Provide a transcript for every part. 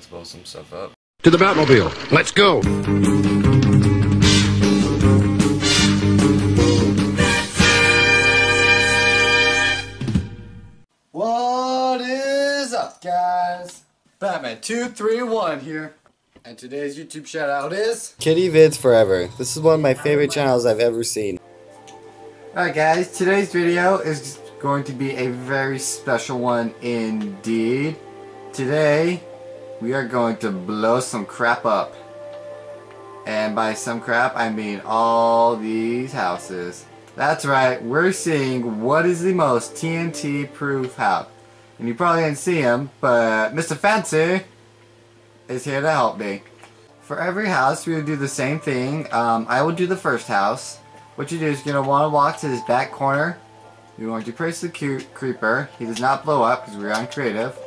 let's blow some stuff up. To the Batmobile. Let's go. What is up, guys? Batman231 here. And today's YouTube shout out is Kitty Vids Forever. This is one of my favorite channels I've ever seen. Alright guys, today's video is going to be a very special one indeed. Today, we are going to blow some crap up. And by some crap, I mean all these houses. That's right, we're seeing what is the most TNT-proof house. And you probably didn't see him, but Mr. Fancy is here to help me. For every house, we will do the same thing. I will do the first house. What you do is you're going to want to walk to this back corner. You're going to press the creeper. He does not blow up because we're on creative.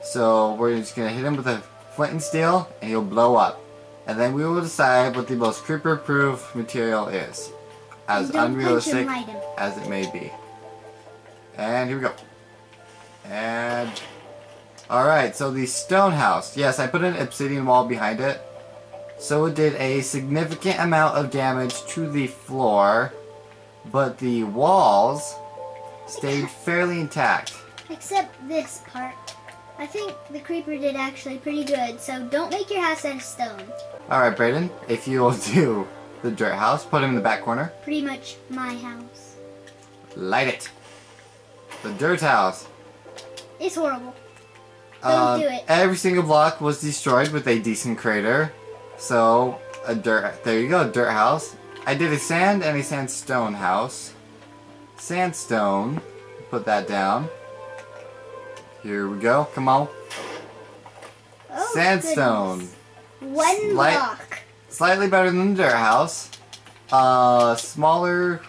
So we're just going to hit him with a flint and steel and he'll blow up. And then we will decide what the most creeper-proof material is. As unrealistic as it may be. And here we go. And alright, so the stone house. Yes, I put an obsidian wall behind it. So it did a significant amount of damage to the floor. But the walls stayed fairly intact. Except this part. I think the creeper did actually pretty good, so don't make your house out of stone. Alright, Brayden, if you will do the dirt house, put him in the back corner. Pretty much my house. Light it. The dirt house. It's horrible. Don't do it. Every single block was destroyed with a decent crater. So, there you go, dirt house. I did a sand and a sandstone house. Sandstone, put that down. Here we go, come on. Oh, Sandstone. Goodness. One block. Slightly better than the dirt house. Smaller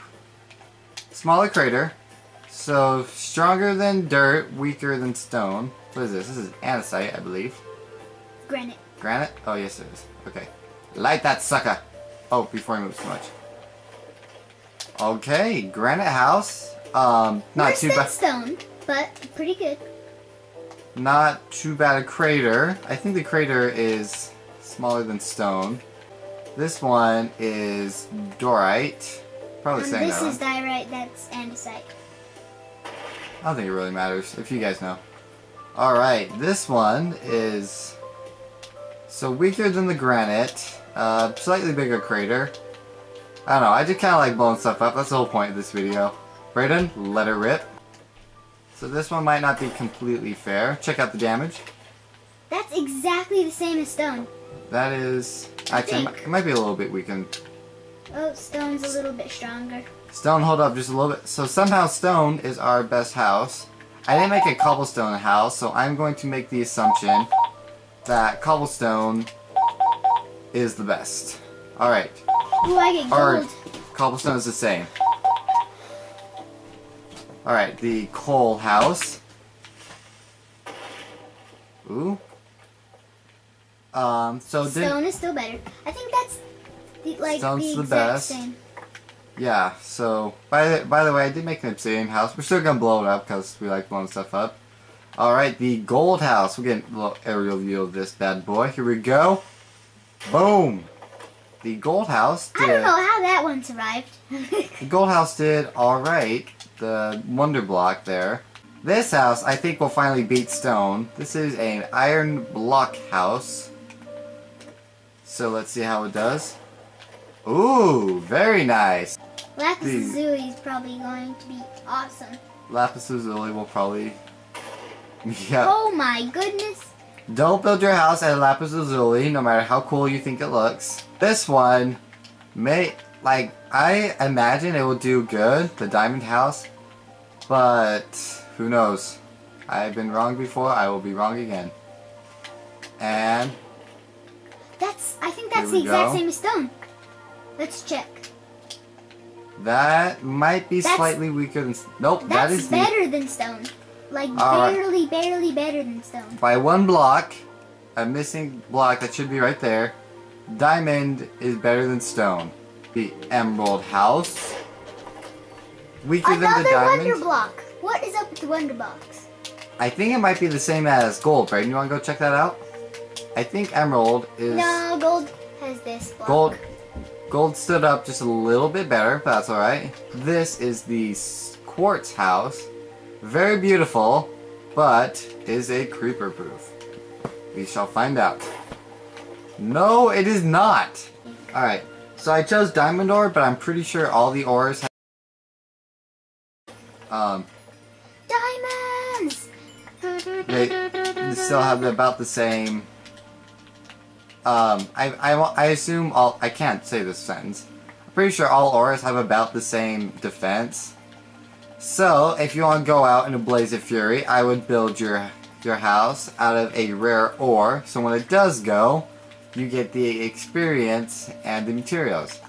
crater. So, stronger than dirt, weaker than stone. What is this? This is andesite, I believe. Granite. Granite? Oh, yes it is. Okay. Light that sucker. Oh, before he moves too much. Okay, granite house. Not Worse too than bad. stone, but pretty good. Not too bad a crater. I think the crater is smaller than stone. This one is dorite. Probably saying this that is diorite, that's andesite. I don't think it really matters, if you guys know. Alright, this one is so weaker than the granite. Slightly bigger crater. I don't know, I just kind of like blowing stuff up. That's the whole point of this video. Brayden, let it rip. So this one might not be completely fair. Check out the damage. That's exactly the same as stone. That is... Actually, it might be a little bit weakened. Oh, stone's a little bit stronger. Stone, hold up just a little bit. So somehow stone is our best house. I didn't make a cobblestone house, so I'm going to make the assumption that cobblestone is the best. Alright. Ooh, I get gold. Cobblestone is the same. Alright, the coal house. Ooh. Stone is still better. I think that's Stone's the the exact best. same. Yeah, so by the way, I did make an obsidian house. We're still gonna blow it up because we like blowing stuff up. Alright, the gold house. We're getting a little aerial view of this bad boy. Here we go. Boom! The gold house did... I don't know how that one survived. The gold house did alright. The wonder block there. This house, I think, will finally beat stone. This is an iron block house. So let's see how it does. Ooh, very nice. Lapis Lazuli is probably going to be awesome. Lapis Lazuli will probably... Yep. Oh my goodness. Don't build your house at Lapis Lazuli, no matter how cool you think it looks. This one may... Like, I imagine it will do good, the diamond house. But, who knows. I've been wrong before, I will be wrong again. And... I think that's the exact same as stone. Let's check. That might be slightly weaker than... Nope, that is better than stone. Like, barely better than stone. By one block, a missing block that should be right there, diamond is better than stone. The emerald house. Weaker than the diamond. Another wonder block. What is up with the wonder box? I think it might be the same as gold, right? You want to go check that out? I think emerald is... No, gold has this block. Gold stood up just a little bit better, but that's alright. This is the quartz house. Very beautiful, but is a creeper proof. We shall find out. No, it is not! Alright, so I chose diamond ore, but I'm pretty sure all the ores have... Diamonds! They still have about the same... I assume all... I can't say this sentence. I'm pretty sure all ores have about the same defense. So, if you want to go out in a blaze of fury, I would build your house out of a rare ore, so when it does go, you get the experience and the materials.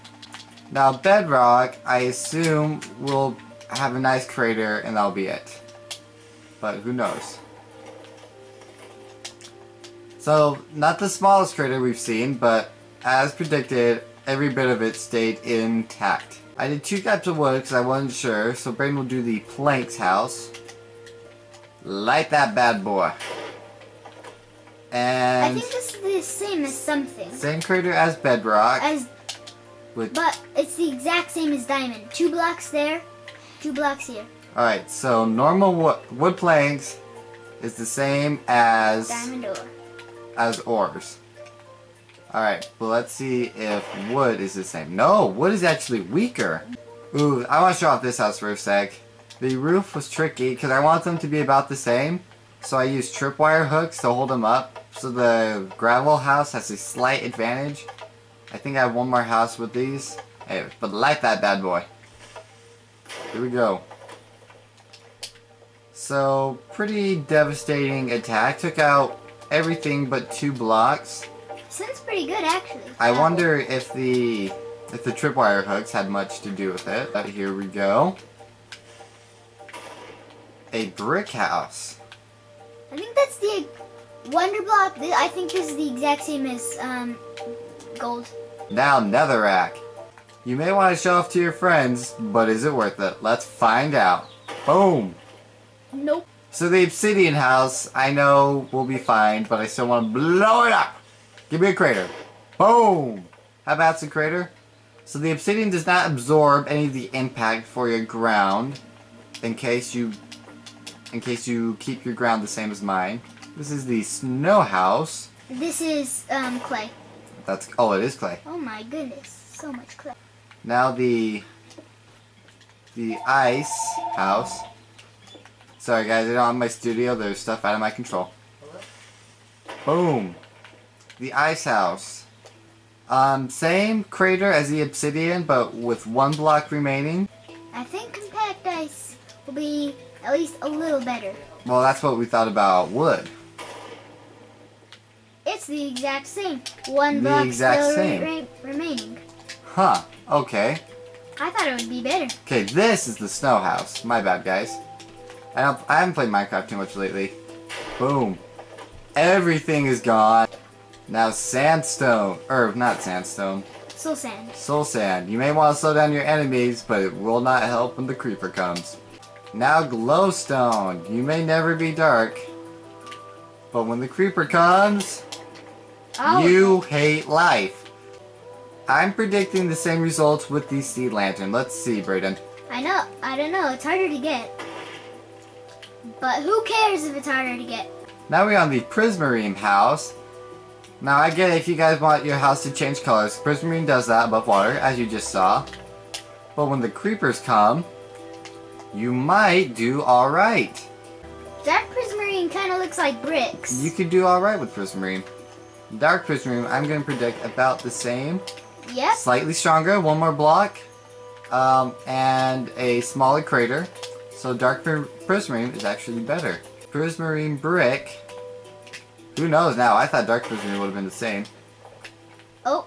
Now, bedrock, I assume, will have a nice crater, and that'll be it. But who knows? So, not the smallest crater we've seen, but as predicted, every bit of it stayed intact. I did 2 types of wood because I wasn't sure, so Brayden will do the planks house. Light that bad boy. And I think this is the same as something. same crater as bedrock. But it's the exact same as diamond. 2 blocks there, 2 blocks here. Alright, so normal wood planks is the same as Diamond ore. ores. Alright, well let's see if wood is the same. No, wood is actually weaker. Ooh, I want to show off this house for a sec. The roof was tricky because I want them to be about the same. So I used tripwire hooks to hold them up. So the gravel house has a slight advantage. I think I have one more house with these. Hey, but light that bad boy. Here we go. So, pretty devastating attack. Took out everything but 2 blocks. Sounds pretty good, actually. I wonder if the tripwire hooks had much to do with it. But here we go. A brick house. I think that's the wonder block. I think this is the exact same as gold. Now netherrack. You may want to show off to your friends, but is it worth it? Let's find out. Boom. Nope. So the obsidian house, I know will be fine, but I still want to blow it up. Give me a crater. Boom. How about the crater? So the obsidian does not absorb any of the impact for your ground, in case you keep your ground the same as mine. This is the snow house. This is clay. Oh, it is clay. Oh my goodness, so much clay. Now the ice house. Sorry guys, I don't have my studio. There's stuff out of my control. Boom. The ice house. Same crater as the obsidian, but with 1 block remaining. I think compact ice will be at least a little better. Well, that's what we thought about wood. It's the exact same. 1 block still remaining. Huh. Okay. I thought it would be better. Okay, this is the snow house. My bad, guys. I haven't played Minecraft too much lately. Boom. Everything is gone. Now sandstone. Not sandstone. Soul sand. Soul sand. You may want to slow down your enemies, but it will not help when the creeper comes. Now glowstone. You may never be dark, but when the creeper comes, you hate life. I'm predicting the same results with the seed lantern. Let's see, Brayden. I don't know. It's harder to get. But who cares if it's harder to get? Now we're on the prismarine house. Now I get it if you guys want your house to change colors. Prismarine does that above water, as you just saw. But when the creepers come, you might do alright. Dark prismarine kind of looks like bricks. You could do alright with prismarine. Dark prismarine, I'm going to predict about the same. Yep. Slightly stronger, 1 more block, and a smaller crater. So dark prismarine is actually better. Prismarine brick. Who knows now? I thought dark prismarine would have been the same. Oh,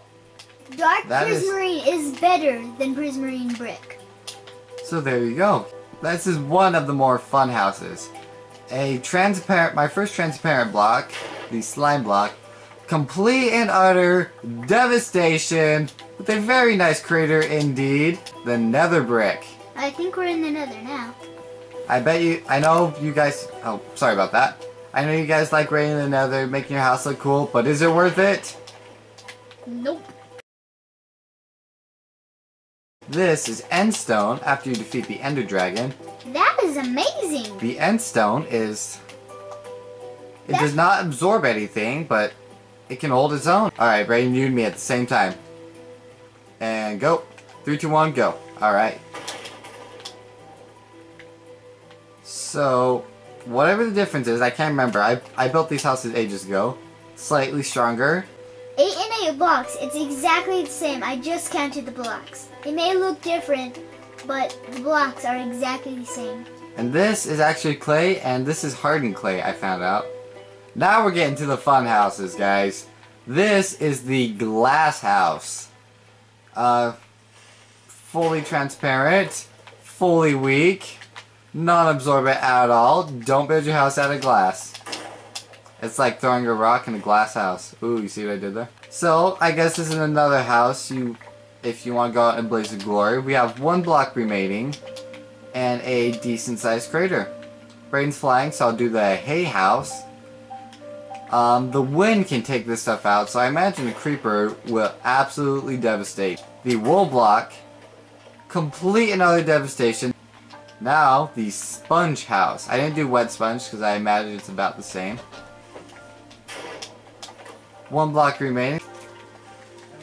dark prismarine is better than prismarine brick. So there you go. This is one of the more fun houses. My first transparent block, the slime block, complete and utter devastation with a very nice crater indeed. The nether brick. I think we're in the nether now. I know you guys, oh, sorry about that. I know you guys like raiding the nether, making your house look cool, but is it worth it? Nope. This is Endstone after you defeat the Ender Dragon. That is amazing. The Endstone is... It does not absorb anything, but it can hold its own. Alright, Brayden, you and me at the same time. And go. 3, 2, 1, go. Alright. So, whatever the difference is, I can't remember. I built these houses ages ago. Slightly stronger. 8 and 8 blocks. It's exactly the same. I just counted the blocks. They may look different, but the blocks are exactly the same. And this is actually clay, and this is hardened clay, I found out. Now we're getting to the fun houses, guys. This is the glass house. Fully transparent, fully weak, non-absorbent at all. Don't build your house out of glass. It's like throwing a rock in a glass house. Ooh, you see what I did there? So, I guess this is another house if you want to go out in blaze of glory. We have 1 block remaining and a decent sized crater. Brayden's flying, so I'll do the hay house. The wind can take this stuff out, so I imagine the creeper will absolutely devastate. The wool block, complete and utter devastation. Now, the sponge house. I didn't do wet sponge because I imagine it's about the same. 1 block remaining.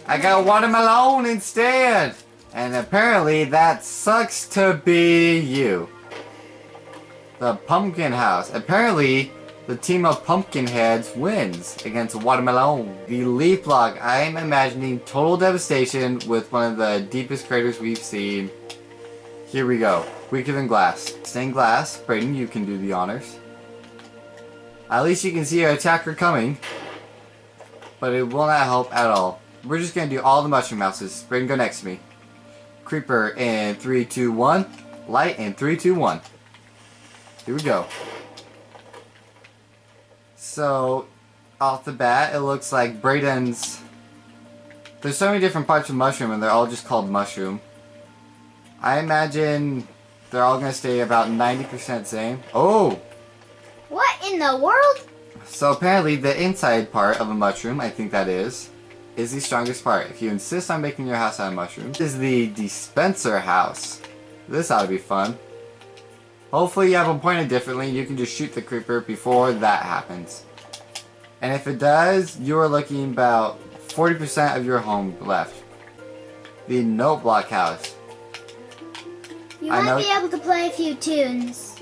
I got watermelon instead! And apparently that sucks to be you. The pumpkin house. Apparently, the team of pumpkin heads wins against watermelon. The leaf block. I'm imagining total devastation with one of the deepest craters we've seen. Here we go. Weaker than glass. Stained glass. Brayden, you can do the honors. At least you can see our attacker coming. But it will not help at all. We're just going to do all the mushroom houses. Brayden, go next to me. Creeper in 3, 2, 1. Light in 3, 2, 1. Here we go. So, off the bat, it looks like Brayden's... There's so many different parts of mushroom, and they're all just called mushroom. I imagine they're all going to stay about 90% same. Oh! What in the world? So apparently the inside part of a mushroom, I think that is the strongest part. If you insist on making your house out of mushrooms, this is the dispenser house. This ought to be fun. Hopefully you have them pointed differently. You can just shoot the creeper before that happens. And if it does, you are looking about 40% of your home left. The note block house. You might be able to play a few tunes,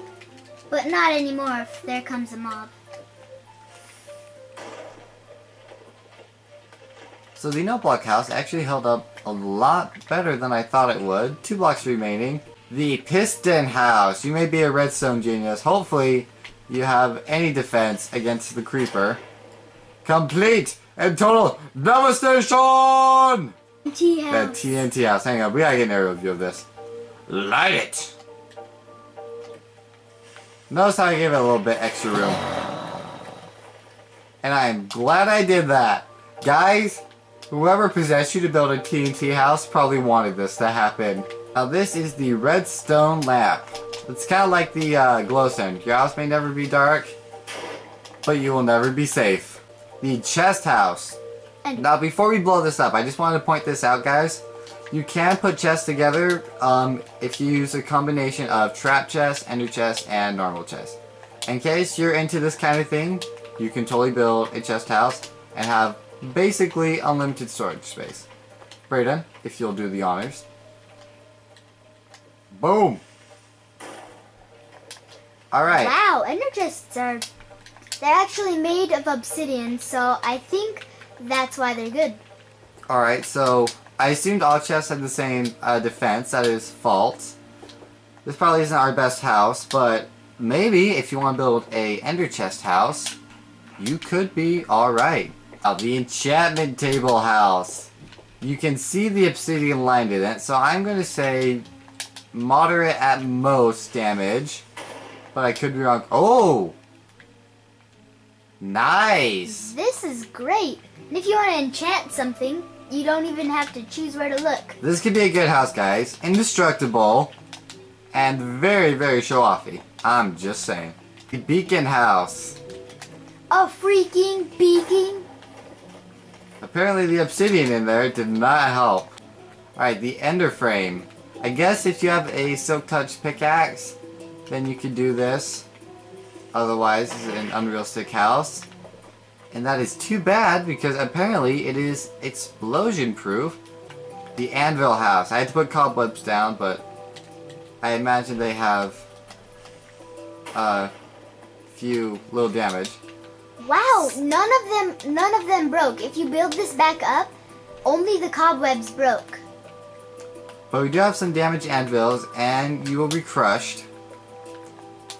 but not anymore if there comes a mob. So the note block house actually held up a lot better than I thought it would. 2 blocks remaining. The piston house. You may be a redstone genius. Hopefully you have any defense against the creeper. Complete and total devastation! TNT house. That TNT house. Hang on, we gotta get an aerial view of this. Light it! Notice how I gave it a little bit extra room. And I'm glad I did that. Guys, whoever possessed you to build a TNT house probably wanted this to happen. Now this is the redstone lamp. It's kind of like the glowstone. Your house may never be dark, but you will never be safe. The chest house. Now before we blow this up, I just wanted to point this out, guys. You can put chests together if you use a combination of trap chest, ender chest, and normal chest. In case you're into this kind of thing, you can totally build a chest house and have basically unlimited storage space. Brayden, if you'll do the honors. Boom! Alright. Wow, ender chests they're actually made of obsidian, so I think that's why they're good. Alright, so I assumed all chests had the same defense. That is false. This probably isn't our best house, but maybe if you want to build a ender chest house, you could be alright. The enchantment table house. You can see the obsidian lined in it, so I'm going to say moderate at most damage, but I could be wrong. Oh! Nice! This is great. And if you want to enchant something, you don't even have to choose where to look. This could be a good house, guys. Indestructible and very, very show-offy. I'm just saying. The beacon house. a freaking beaking. Apparently the obsidian in there did not help. Alright, the ender frame. I guess if you have a silk touch pickaxe, then you could do this. Otherwise, it's an unrealistic house. And that is too bad because apparently it is explosion proof. The anvil house. I had to put cobwebs down, but I imagine they have few little damage. Wow, none of them broke. If you build this back up, only the cobwebs broke. But we do have some damaged anvils, and you will be crushed.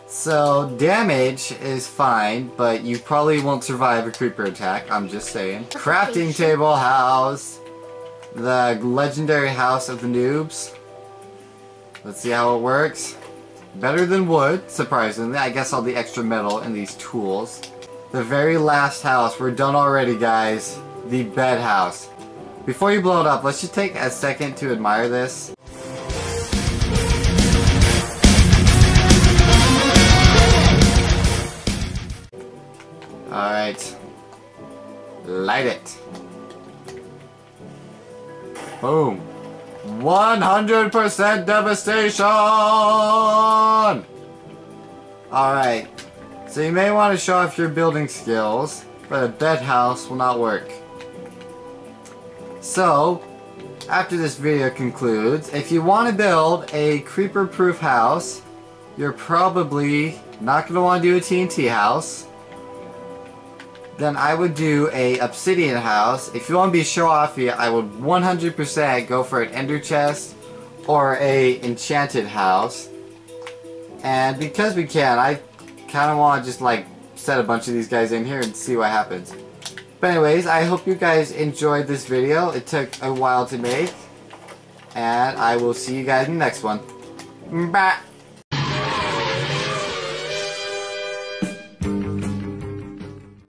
So, damage is fine, but you probably won't survive a creeper attack, I'm just saying. Crafting table house. The legendary house of the noobs. Let's see how it works. Better than wood, surprisingly. I guess all the extra metal in these tools. The very last house. We're done already, guys. The bed house. Before you blow it up, let's just take a second to admire this. Alright. Light it. Boom. 100% devastation! Alright. So you may want to show off your building skills, but a bed house will not work. So, after this video concludes, if you want to build a creeper-proof house, you're probably not going to want to do a TNT house. Then I would do a obsidian house. If you want to be show-offy, I would 100% go for an ender chest or a enchanted house. And because we can, I kind of want to just like set a bunch of these guys in here and see what happens. But anyways, I hope you guys enjoyed this video. It took a while to make. And I will see you guys in the next one. Bye!